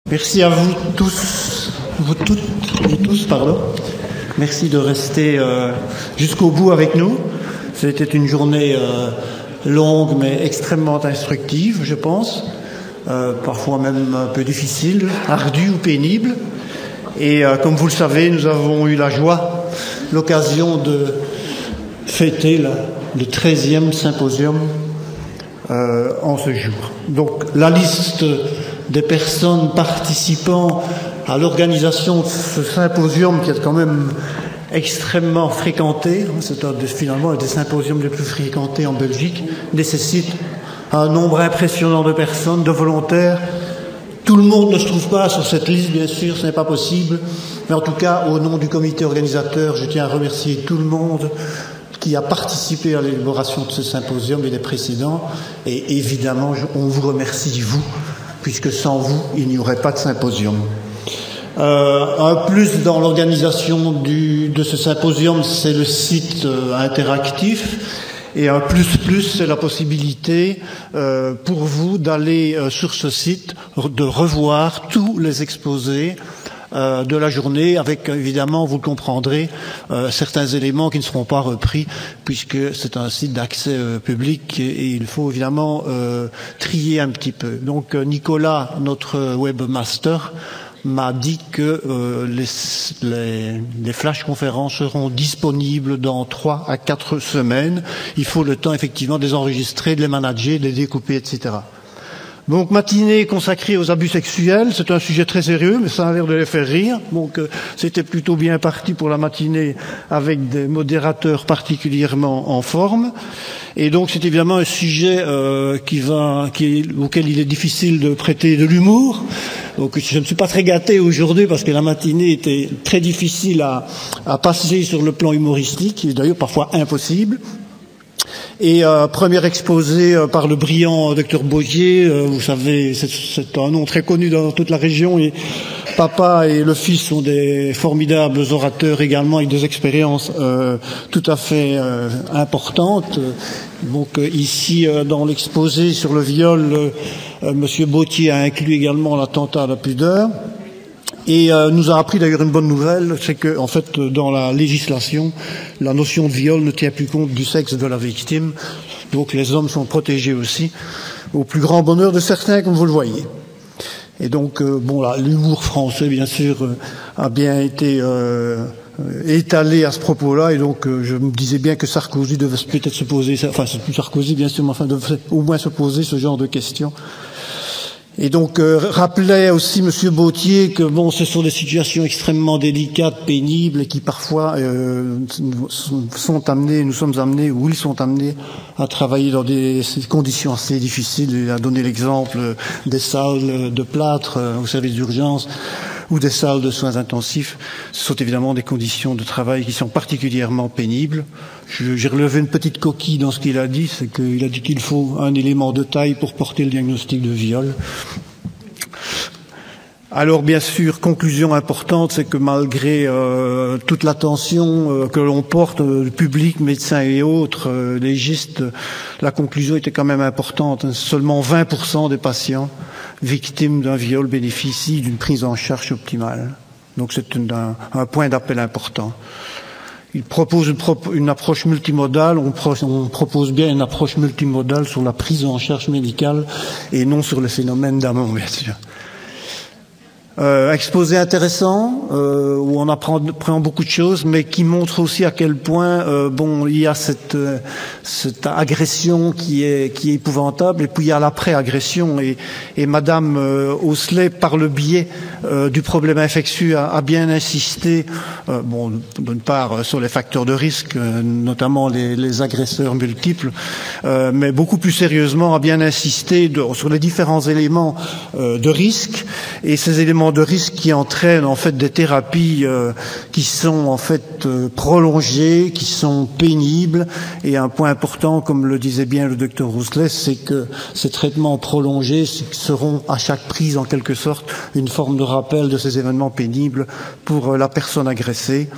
Merci à vous tous, vous toutes et tous, pardon. Merci de rester jusqu'au bout avec nous. C'était une journée longue mais extrêmement instructive, je pense. Parfois même un peu difficile, ardue ou pénible. Et comme vous le savez, nous avons eu la joie, l'occasion de fêter le 13e symposium en ce jour. Donc la liste des personnes participant à l'organisation de ce symposium qui est quand même extrêmement fréquenté, c'est finalement un des symposiums les plus fréquentés en Belgique, nécessite un nombre impressionnant de personnes, de volontaires. Tout le monde ne se trouve pas sur cette liste, bien sûr, ce n'est pas possible, mais en tout cas, au nom du comité organisateur, je tiens à remercier tout le monde qui a participé à l'élaboration de ce symposium et des précédents, et évidemment, on vous remercie, vous, puisque sans vous, il n'y aurait pas de symposium. Un plus dans l'organisation de ce symposium, c'est le site interactif, et un plus, c'est la possibilité pour vous d'aller sur ce site, de revoir tous les exposés de la journée, avec évidemment, vous le comprendrez, certains éléments qui ne seront pas repris, puisque c'est un site d'accès public et il faut évidemment trier un petit peu. Donc Nicolas, notre webmaster, m'a dit que les flash conférences seront disponibles dans 3 à 4 semaines. Il faut le temps effectivement de les enregistrer, de les manager, de les découper, etc. Donc, matinée consacrée aux abus sexuels, c'est un sujet très sérieux, mais ça a l'air de les faire rire. Donc, c'était plutôt bien parti pour la matinée avec des modérateurs particulièrement en forme. Et donc, c'est évidemment un sujet auquel il est difficile de prêter de l'humour. Donc, je ne suis pas très gâté aujourd'hui parce que la matinée était très difficile à passer sur le plan humoristique, et d'ailleurs parfois impossible. Et premier exposé par le brillant docteur Bogier, vous savez, c'est un nom très connu dans toute la région, et papa et le fils sont des formidables orateurs également, avec des expériences tout à fait importantes. Donc ici, dans l'exposé sur le viol, monsieur Bautier a inclus également l'attentat à la pudeur. Et nous a appris d'ailleurs une bonne nouvelle, c'est que en fait dans la législation, la notion de viol ne tient plus compte du sexe de la victime, donc les hommes sont protégés aussi, au plus grand bonheur de certains, comme vous le voyez. Et donc bon là, l'humour français bien sûr a bien été étalé à ce propos-là, et donc je me disais bien que Sarkozy devait peut-être se poser, enfin c'est plus Sarkozy bien sûr, mais enfin devait au moins se poser ce genre de questions. Et donc, rappelait aussi Monsieur Bautier que bon, ce sont des situations extrêmement délicates, pénibles, et qui parfois nous sommes amenés, ou ils sont amenés à travailler dans des conditions assez difficiles. Il a donné l'exemple des salles de plâtre au service d'urgence ou des salles de soins intensifs. Ce sont évidemment des conditions de travail qui sont particulièrement pénibles. J'ai relevé une petite coquille dans ce qu'il a dit, c'est qu'il a dit qu'il faut un élément de taille pour porter le diagnostic de viol. Alors bien sûr, conclusion importante, c'est que malgré toute l'attention que l'on porte, le public, médecins et autres, légistes, la conclusion était quand même importante. Seulement 20% des patients victimes d'un viol bénéficient d'une prise en charge optimale. Donc c'est un point d'appel important. Il propose une approche multimodale, on propose bien une approche multimodale sur la prise en charge médicale et non sur le phénomène d'amont, bien sûr. Exposé intéressant, où on apprend beaucoup de choses, mais qui montre aussi à quel point il y a cette agression qui est épouvantable, et puis il y a l'après-agression, et Madame Osselet, par le biais du problème infectieux, a bien insisté, d'une part sur les facteurs de risque, notamment les agresseurs multiples, mais beaucoup plus sérieusement a bien insisté sur les différents éléments de risque, et ces éléments de risque qui entraînent en fait des thérapies qui sont en fait prolongées, qui sont pénibles, et un point important, comme le disait bien le docteur Rousselet, c'est que ces traitements prolongés seront à chaque prise en quelque sorte une forme de rappel de ces événements pénibles pour la personne agressée.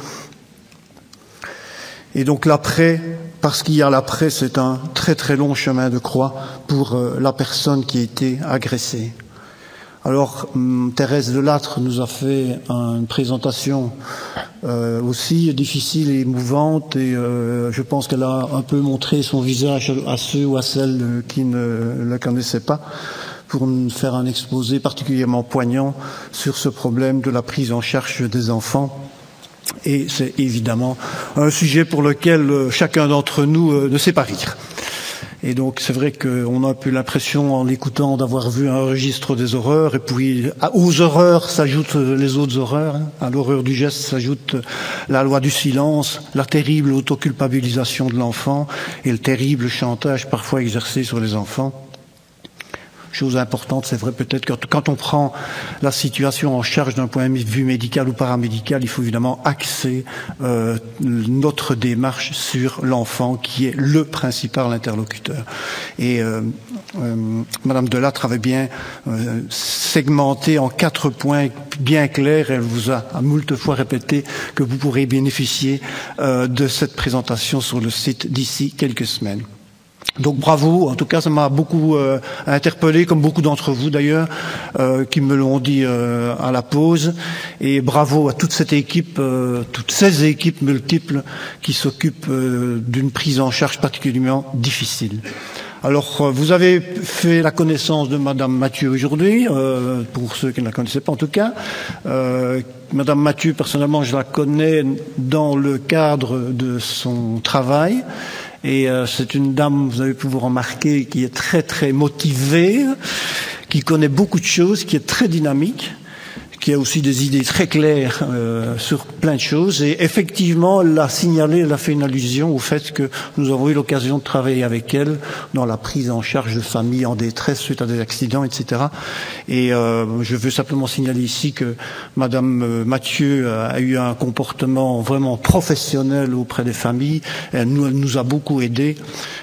Et donc l'après, parce qu'il y a l'après, c'est un très très long chemin de croix pour la personne qui a été agressée. Alors, Thérèse Delattre nous a fait une présentation aussi difficile et émouvante, et je pense qu'elle a un peu montré son visage à ceux ou à celles qui ne la connaissaient pas, pour nous faire un exposé particulièrement poignant sur ce problème de la prise en charge des enfants. Et c'est évidemment un sujet pour lequel chacun d'entre nous ne sait pas rire. Et donc c'est vrai qu'on a un peu l'impression en l'écoutant d'avoir vu un registre des horreurs, et puis aux horreurs s'ajoutent les autres horreurs. À l'horreur du geste s'ajoute la loi du silence, la terrible autoculpabilisation de l'enfant et le terrible chantage parfois exercé sur les enfants. Chose importante, c'est vrai peut-être que quand on prend la situation en charge d'un point de vue médical ou paramédical, il faut évidemment axer notre démarche sur l'enfant qui est le principal interlocuteur. Et Madame Delattre avait bien segmenté en 4 points bien clairs. Elle vous a à moult fois répété que vous pourrez bénéficier de cette présentation sur le site d'ici quelques semaines. Donc bravo, en tout cas ça m'a beaucoup interpellé, comme beaucoup d'entre vous d'ailleurs, qui me l'ont dit à la pause, et bravo à toute cette équipe, toutes ces équipes multiples qui s'occupent d'une prise en charge particulièrement difficile. Alors, vous avez fait la connaissance de Madame Mathieu aujourd'hui, pour ceux qui ne la connaissaient pas en tout cas. Madame Mathieu, personnellement, je la connais dans le cadre de son travail. Et c'est une dame, vous avez pu vous remarquer, qui est très très motivée, qui connaît beaucoup de choses, qui est très dynamique, qui a aussi des idées très claires sur plein de choses. Et effectivement, elle a signalé, elle a fait une allusion au fait que nous avons eu l'occasion de travailler avec elle dans la prise en charge de familles en détresse suite à des accidents, etc. Et je veux simplement signaler ici que Madame Mathieu a eu un comportement vraiment professionnel auprès des familles. Elle nous a beaucoup aidés.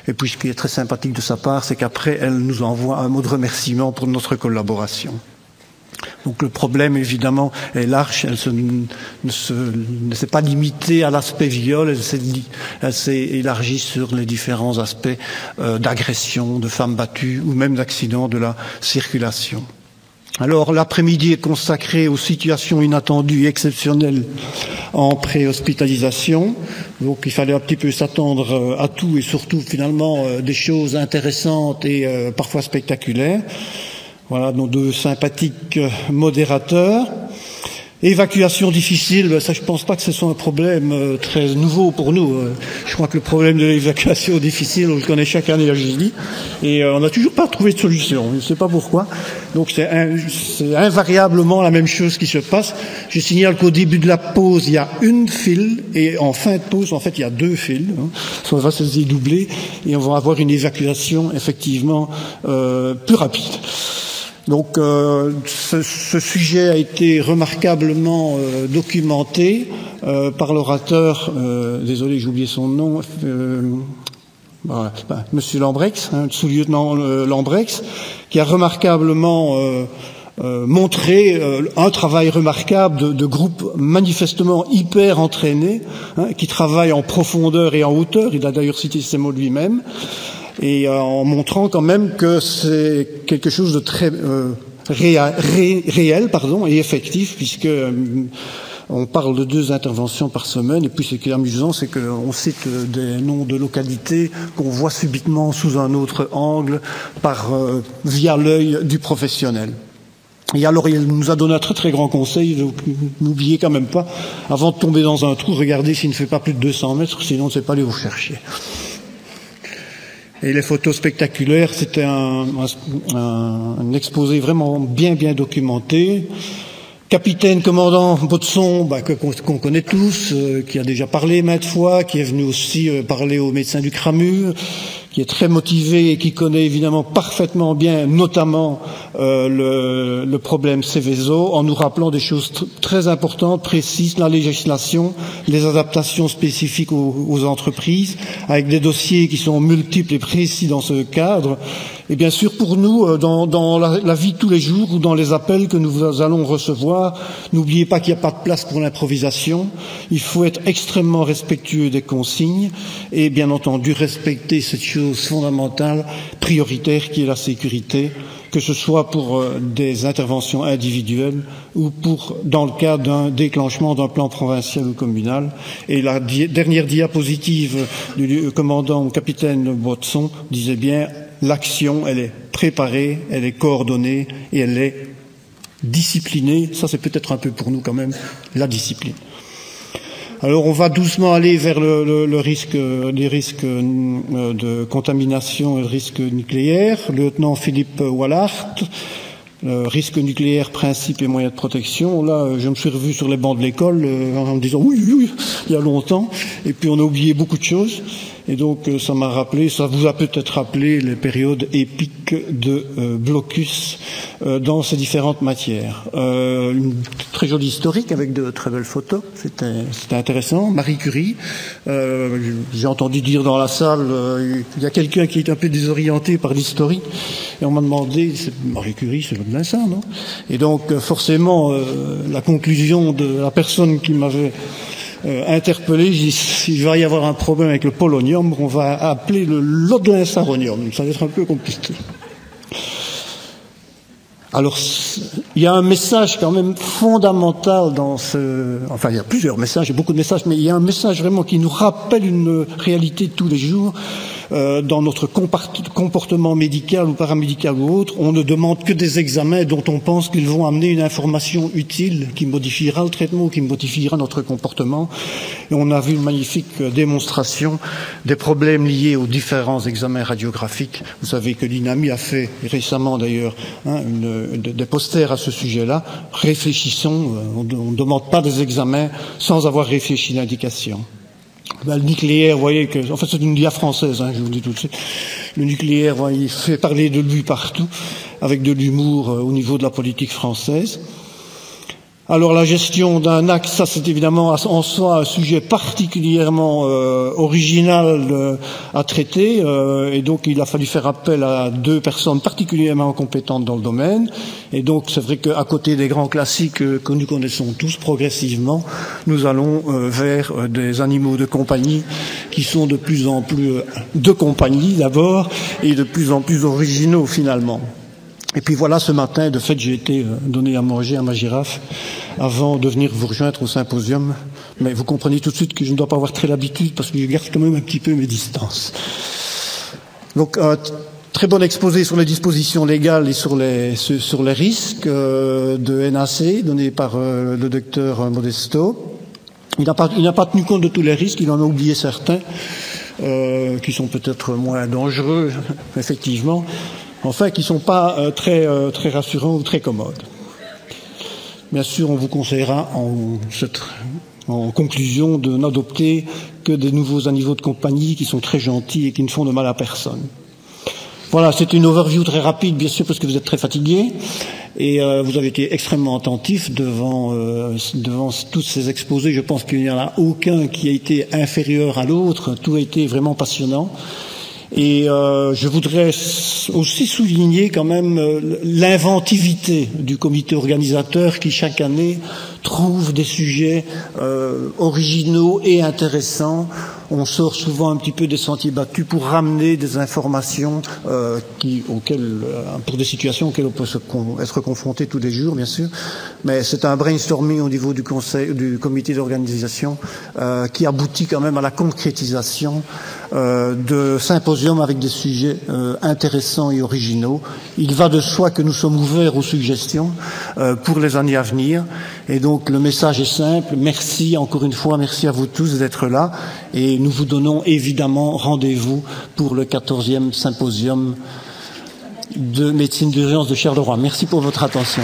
Et puis ce qui est très sympathique de sa part, c'est qu'après, elle nous envoie un mot de remerciement pour notre collaboration. Donc le problème, évidemment, est large. Elle ne s'est pas limitée à l'aspect viol, elle s'est élargie sur les différents aspects d'agression, de femmes battues ou même d'accidents de la circulation. Alors l'après-midi est consacré aux situations inattendues et exceptionnelles en préhospitalisation. Donc il fallait un petit peu s'attendre à tout, et surtout finalement des choses intéressantes et parfois spectaculaires. Voilà, nos 2 sympathiques modérateurs. Évacuation difficile, ça je pense pas que ce soit un problème très nouveau pour nous. Je crois que le problème de l'évacuation difficile, on le connaît chaque année à Gisli, et on n'a toujours pas trouvé de solution. Je ne sais pas pourquoi. Donc c'est invariablement la même chose qui se passe. Je signale qu'au début de la pause, il y a une file, et en fin de pause, en fait, il y a 2 files. Ça va se dédoubler, et on va avoir une évacuation effectivement plus rapide. Donc ce sujet a été remarquablement documenté par l'orateur, désolé j'ai oublié son nom, Monsieur Lambrex, sous-lieutenant Lambrex, qui a remarquablement montré un travail remarquable de groupes manifestement hyper entraînés, qui travaillent en profondeur et en hauteur. Il a d'ailleurs cité ces mots lui-même. Et en montrant quand même que c'est quelque chose de très réel et effectif, puisque on parle de 2 interventions par semaine. Et puis ce qui est amusant, c'est qu'on cite des noms de localités qu'on voit subitement sous un autre angle via l'œil du professionnel. Et alors il nous a donné un très très grand conseil, donc n'oubliez quand même pas, avant de tomber dans un trou, regardez s'il ne fait pas plus de 200 mètres, sinon on ne sait pas aller vous chercher. Et les photos spectaculaires, c'était un exposé vraiment bien documenté. Capitaine commandant Baudson, qu'on connaît tous, qui a déjà parlé maintes fois, qui est venu aussi parler aux médecins du CRAMU, qui est très motivé et qui connaît évidemment parfaitement bien, notamment le problème Seveso, en nous rappelant des choses très importantes, précises, la législation, les adaptations spécifiques aux entreprises, avec des dossiers qui sont multiples et précis dans ce cadre. Et bien sûr, pour nous, dans la vie de tous les jours ou dans les appels que nous allons recevoir, n'oubliez pas qu'il n'y a pas de place pour l'improvisation. Il faut être extrêmement respectueux des consignes et, bien entendu, respecter cette chose fondamentale, prioritaire, qui est la sécurité, que ce soit pour des interventions individuelles ou dans le cas d'un déclenchement d'un plan provincial ou communal. Et la dernière diapositive du commandant capitaine Botson disait bien, l'action, elle est préparée, elle est coordonnée et elle est disciplinée. Ça, c'est peut-être un peu pour nous quand même, la discipline. Alors on va doucement aller vers les risques de contamination et le risque nucléaire. Le lieutenant Philippe Wallart, risque nucléaire, principes et moyens de protection. Là, je me suis revu sur les bancs de l'école en me disant oui, il y a longtemps. Et puis on a oublié beaucoup de choses. Et donc ça m'a rappelé, ça vous a peut-être rappelé les périodes épiques de Blocus dans ces différentes matières. Une très jolie historique avec de très belles photos, c'était intéressant. Marie Curie, j'ai entendu dire dans la salle, il y a quelqu'un qui est un peu désorienté par l'historique, et on m'a demandé, Marie Curie, c'est bien ça, non? Et donc forcément, la conclusion de la personne qui m'avait interpellé, j'ai dit, s'il va y avoir un problème avec le polonium, on va appeler le lodlinsaronium. Ça va être un peu compliqué. Alors, il y a un message quand même fondamental dans enfin, il y a plusieurs messages, il y a beaucoup de messages, mais il y a un message vraiment qui nous rappelle une réalité de tous les jours. Dans notre comportement médical ou paramédical ou autre, on ne demande que des examens dont on pense qu'ils vont amener une information utile qui modifiera le traitement ou qui modifiera notre comportement. Et on a vu une magnifique démonstration des problèmes liés aux différents examens radiographiques. Vous savez que l'INAMI a fait récemment d'ailleurs des posters à ce sujet-là. Réfléchissons, on ne demande pas des examens sans avoir réfléchi l'indication. Le nucléaire, vous voyez que, en fait, c'est une dia française, je vous le dis tout de suite. Le nucléaire, il fait parler de lui partout, avec de l'humour au niveau de la politique française. Alors, la gestion d'un axe, ça, c'est évidemment en soi un sujet particulièrement original à traiter, et donc il a fallu faire appel à deux personnes particulièrement compétentes dans le domaine. Et donc, c'est vrai qu'à côté des grands classiques que nous connaissons tous, progressivement, nous allons vers des animaux de compagnie qui sont de plus en plus de compagnie d'abord, et de plus en plus originaux finalement. Et puis voilà, ce matin, de fait, j'ai été donné à manger à ma girafe avant de venir vous rejoindre au symposium. Mais vous comprenez tout de suite que je ne dois pas avoir très l'habitude parce que je garde quand même un petit peu mes distances. Donc, très bon exposé sur les dispositions légales et sur les risques de NAC donné par le docteur Modesto. Il n'a pas tenu compte de tous les risques, il en a oublié certains qui sont peut-être moins dangereux, effectivement. Enfin, qui ne sont pas très rassurants ou très commodes. Bien sûr, on vous conseillera en conclusion de n'adopter que des nouveaux animaux de compagnie qui sont très gentils et qui ne font de mal à personne. Voilà, c'est une overview très rapide, bien sûr, parce que vous êtes très fatigués et vous avez été extrêmement attentifs devant tous ces exposés. Je pense qu'il n'y en a aucun qui a été inférieur à l'autre. Tout a été vraiment passionnant. Et je voudrais aussi souligner quand même l'inventivité du comité organisateur qui chaque année trouve des sujets originaux et intéressants. On sort souvent un petit peu des sentiers battus pour ramener des informations pour des situations auxquelles on peut être confronté tous les jours, bien sûr. Mais c'est un brainstorming au niveau du comité d'organisation qui aboutit quand même à la concrétisation de symposiums avec des sujets intéressants et originaux. Il va de soi que nous sommes ouverts aux suggestions pour les années à venir. Et donc le message est simple. Merci encore une fois, merci à vous tous d'être là. Et nous vous donnons évidemment rendez-vous pour le 14e symposium de médecine d'urgence de Charleroi. Merci pour votre attention.